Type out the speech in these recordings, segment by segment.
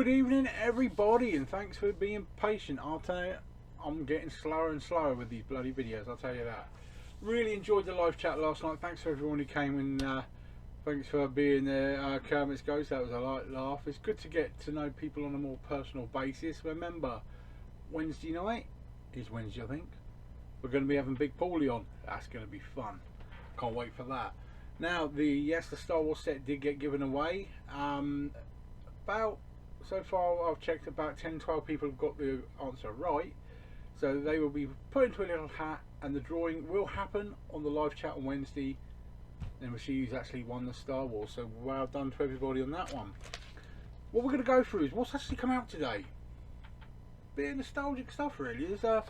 Good evening, everybody, and thanks for being patient. I'll tell you, I'm getting slower and slower with these bloody videos, I'll tell you that. Really enjoyed the live chat last night. Thanks for everyone who came and thanks for being there. Kermit's Ghost, that was a light laugh. It's good to get to know people on a more personal basis. Remember, Wednesday night is Wednesday, I think. We're going to be having Big Paulie on. That's going to be fun. Can't wait for that. Now, the Star Wars set did get given away. So far I've checked, about 10-12 people have got the answer right, so they will be put into a little hat, and the drawing will happen on the live chat on Wednesday, and we'll see who's actually won the Star Wars. So well done to everybody on that one. What we're going to go through is what's actually come out today. Bit of nostalgic stuff really. I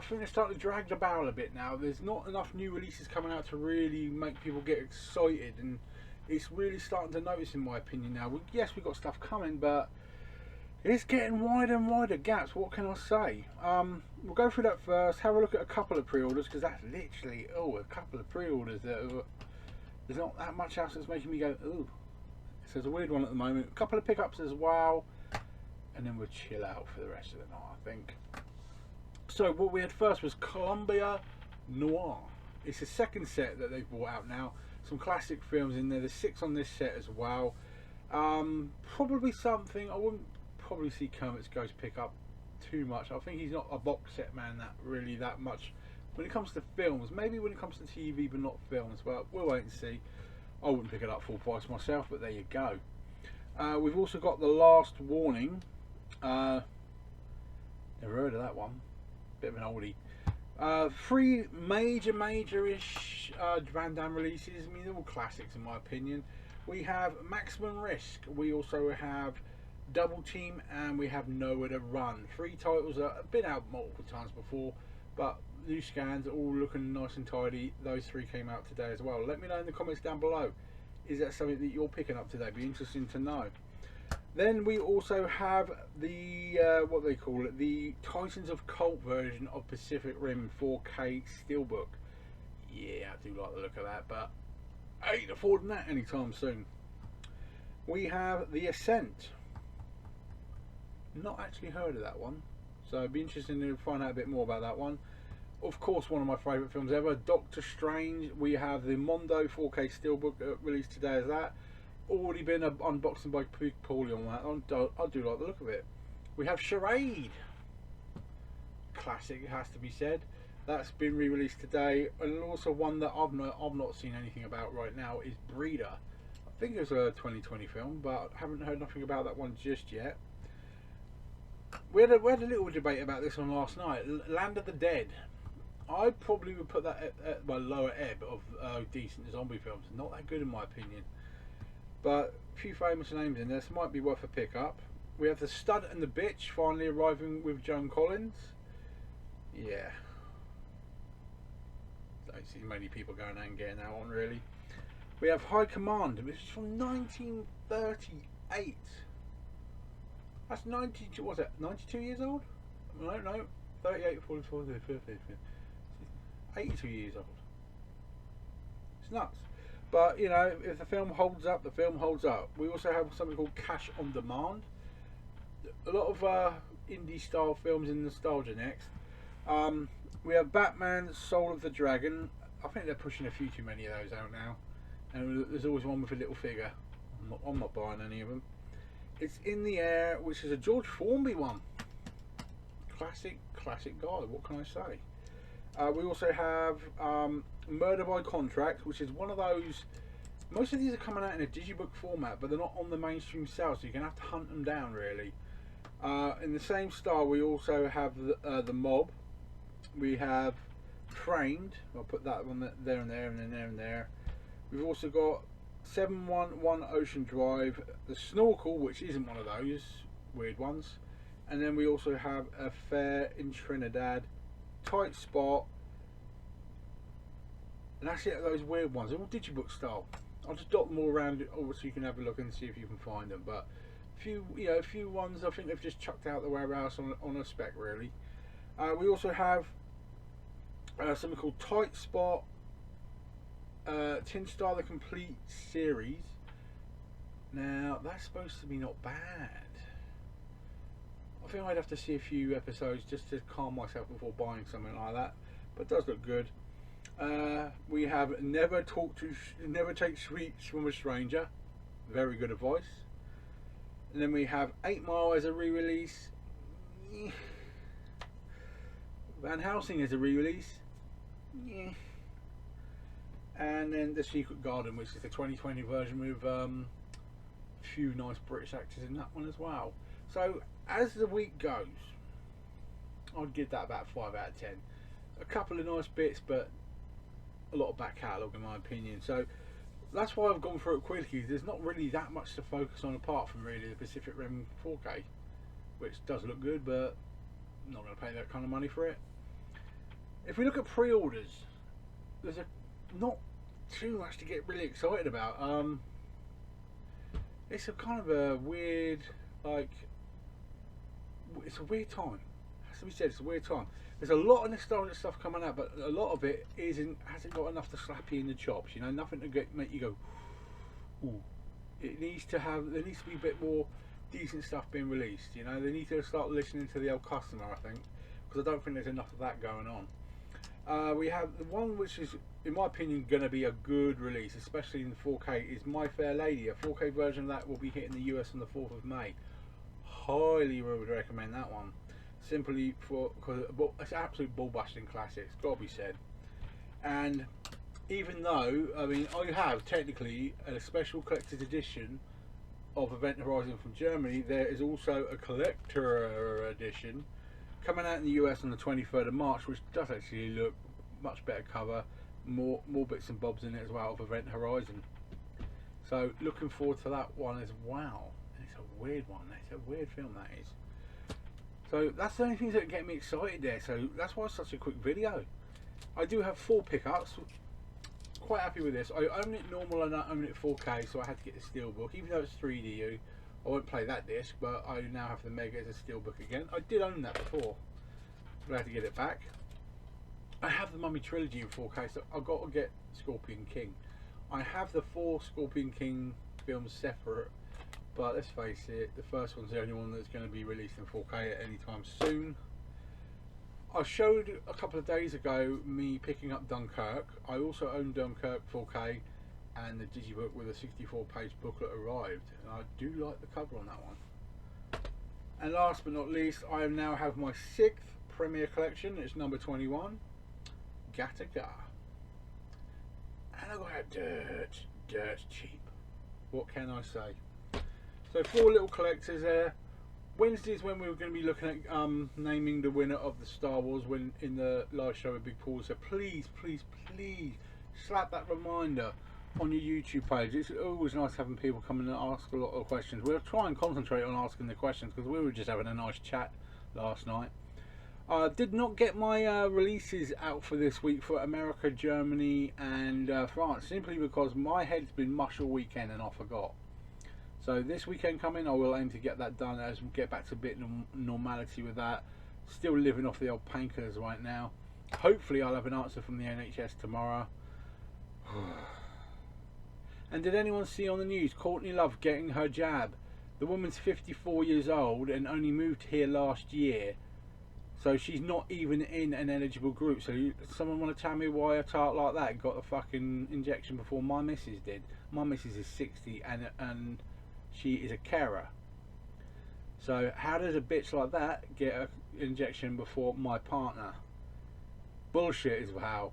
think they're starting to drag the barrel a bit now. There's not enough new releases coming out to really make people get excited, and it's really starting to notice, in my opinion, now. Yes, we've got stuff coming, but it's getting wider and wider gaps. What can I say? We'll go through that first, have a look at a couple of pre-orders, because that's literally, a couple of pre-orders. There's not that much else that's making me go, ooh. So there's a weird one at the moment. A couple of pickups as well, and then we'll chill out for the rest of the night, I think. So what we had first was Columbia Noir. It's the second set that they've brought out now. Some classic films in there. There's 6 on this set as well. Probably something I wouldn't probably see Kermit's Ghost pick up too much. I think he's not a box set man that much when it comes to films. Maybe when it comes to TV, but not films. But we'll wait and see. I wouldn't pick it up full price myself, but there you go. We've also got The Last Warning. Never heard of that one. Bit of an oldie. 3 major-ish Van Damme releases. I mean, they're all classics in my opinion. We have Maximum Risk, we also have Double Team, and we have Nowhere to Run. 3 titles that have been out multiple times before, but new scans are all looking nice and tidy. Those 3 came out today as well. Let me know in the comments down below. Is that something that you're picking up today? Be interesting to know. Then we also have the what they call it, the Titans of Cult version of Pacific Rim 4K Steelbook. Yeah, I do like the look of that, but I ain't affording that anytime soon. We have The Ascent. Not actually heard of that one, so it'd be interesting to find out a bit more about that one. Of course, one of my favourite films ever, Doctor Strange. We have the Mondo 4K Steelbook released today as that. Already been unboxing by Big Paulie on that. I do like the look of it. We have Charade. Classic, it has to be said. That's been re-released today. And also one that I've not seen anything about right now is Breeder. I think it was a 2020 film, but I haven't heard nothing about that one just yet. We had a little debate about this one last night. Land of the Dead. I probably would put that at my lower ebb of decent zombie films. Not that good in my opinion. But a few famous names in there, so might be worth a pick up. We have The Stud and the Bitch finally arriving with Joan Collins. Yeah. Don't see many people going out and getting that one really. We have High Command, which is from 1938. That's 92, what's it, 92 years old? No, 38, 44, 50, 82 years old. It's nuts. But, you know, if the film holds up, the film holds up. We also have something called Cash on Demand. A lot of indie style films in nostalgia next. We have Batman, Soul of the Dragon. I think they're pushing a few too many of those out now. And there's always one with a little figure. I'm not buying any of them. It's In the Air, which is a George Formby one. Classic guy, what can I say? We also have Murder by Contract, which is one of those. Most of these are coming out in a digibook format, but they're not on the mainstream sale, so you're gonna have to hunt them down really. In the same style, we also have the Mob. We have Trained. I'll put that one there and there and then there and there. We've also got 711 Ocean Drive, the Snorkel, which isn't one of those weird ones, and then we also have Affair in Trinidad, Tight Spot, and that's it. Those weird ones, they're all digibook style. I'll just dot them all around so you can have a look and see if you can find them. But a few ones I think they've just chucked out the warehouse on a spec really. We also have something called Tight Spot, Tin Star the Complete Series. Now that's supposed to be not bad. I think I'd have to see a few episodes just to calm myself before buying something like that. But it does look good. We have never take sweets from a stranger. Very good advice. And then we have 8 Mile as a re-release. Van Helsing as a re-release. Yeah. And then The Secret Garden, which is the 2020 version with a few nice British actors in that one as well. So as the week goes, I'd give that about 5 out of 10. A couple of nice bits, but a lot of back catalogue in my opinion. So that's why I've gone through it quickly. There's not really that much to focus on apart from really the Pacific Rim 4K, which does look good, but I'm not going to pay that kind of money for it. If we look at pre-orders, there's not too much to get really excited about. It's a kind of a weird, it's a weird time. As we said, it's a weird time. There's a lot of nostalgic stuff coming out, but a lot of it hasn't got enough to slap you in the chops. You know, nothing to make you go, ooh. There needs to be a bit more decent stuff being released. You know, they need to start listening to the old customer, I think, because I don't think there's enough of that going on. We have the one which is, in my opinion, going to be a good release, especially in 4K, is My Fair Lady. A 4K version of that will be hitting the US on the 4th of May. Highly would recommend that one. Simply because it's an absolute ball-busting classic, it's got to be said. And even though, I mean, I have technically a special collector's edition of Event Horizon from Germany, there is also a collector edition coming out in the US on the 23rd of March, which does actually look much better cover, more bits and bobs in it as well of Event Horizon. So looking forward to that one as well. And it's a weird one. It's a weird film, that is. So that's the only things that get me excited there. So that's why it's such a quick video. I do have 4 pickups. Quite happy with this. I own it normal and I own it 4K, so I had to get the Steelbook, even though it's 3DU. I won't play that disc, but I now have the Mega as a Steelbook again. I did own that before, but I had to get it back. I have the Mummy Trilogy in 4K, so I've got to get Scorpion King. I have the 4 Scorpion King films separate, but let's face it, the first one's the only one that's going to be released in 4K at any time soon. I showed a couple of days ago me picking up Dunkirk. I also own Dunkirk 4K, and the Digibook with a 64-page booklet arrived, and I do like the cover on that one. And last but not least, I now have my 6th Premiere Collection. It's number 21, Gattaca. And I got it dirt cheap. What can I say? So 4 little collectors there. Wednesday is when we were going to be looking at naming the winner of the Star Wars when in the live show with Big Paul. So please slap that reminder on your YouTube page. It's always nice having people come in and ask a lot of questions. We'll try and concentrate on asking the questions because we were just having a nice chat last night. I did not get my releases out for this week for America, Germany and France, simply because my head's been mush all weekend and I forgot. So this weekend coming, I will aim to get that done as we get back to a bit of normality with that. Still living off the old painkillers right now. Hopefully I'll have an answer from the NHS tomorrow. And did anyone see on the news Courtney Love getting her jab? The woman's 54 years old and only moved here last year. So she's not even in an eligible group. So someone want to tell me why a tart like that got a fucking injection before my missus did? My missus is 60 and she is a carer. So how does a bitch like that get an injection before my partner? Bullshit is how.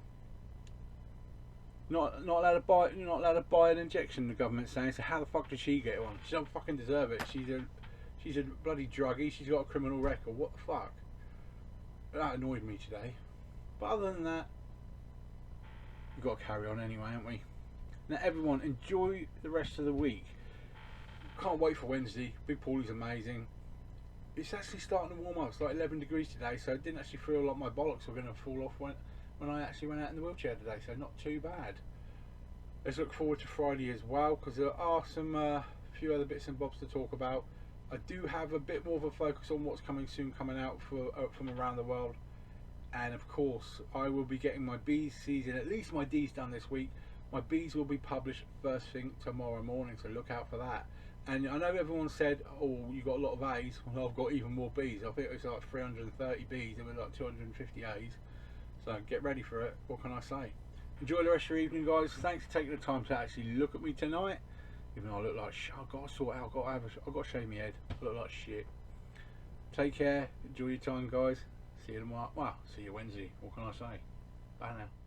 Not allowed to buy. You're not allowed to buy an injection. The government's saying. So how the fuck did she get one? She don't fucking deserve it. She's a bloody druggie. She's got a criminal record. What the fuck? That annoyed me today. But other than that, we've got to carry on anyway, haven't we? Now everyone, enjoy the rest of the week. Can't wait for Wednesday. Big Paulie's amazing. It's actually starting to warm up. It's like 11 degrees today, so it didn't actually feel like my bollocks were going to fall off when I actually went out in the wheelchair today, so not too bad. Let's look forward to Friday as well, because there are some few other bits and bobs to talk about. I do have a bit more of a focus on what's coming soon, coming out from around the world, and of course I will be getting my B's season, at least my D's done this week. My B's will be published first thing tomorrow morning, so look out for that. And I know everyone said, oh, you got a lot of A's. Well, I've got even more B's. I think it was like 330 B's and like 250 A's. So get ready for it. What can I say? Enjoy the rest of your evening, guys. Thanks for taking the time to actually look at me tonight. Even though I look like shit, I've got to sort out. I've got to shave my head. I look like shit. Take care. Enjoy your time, guys. See you tomorrow. Well, see you Wednesday. What can I say? Bye now.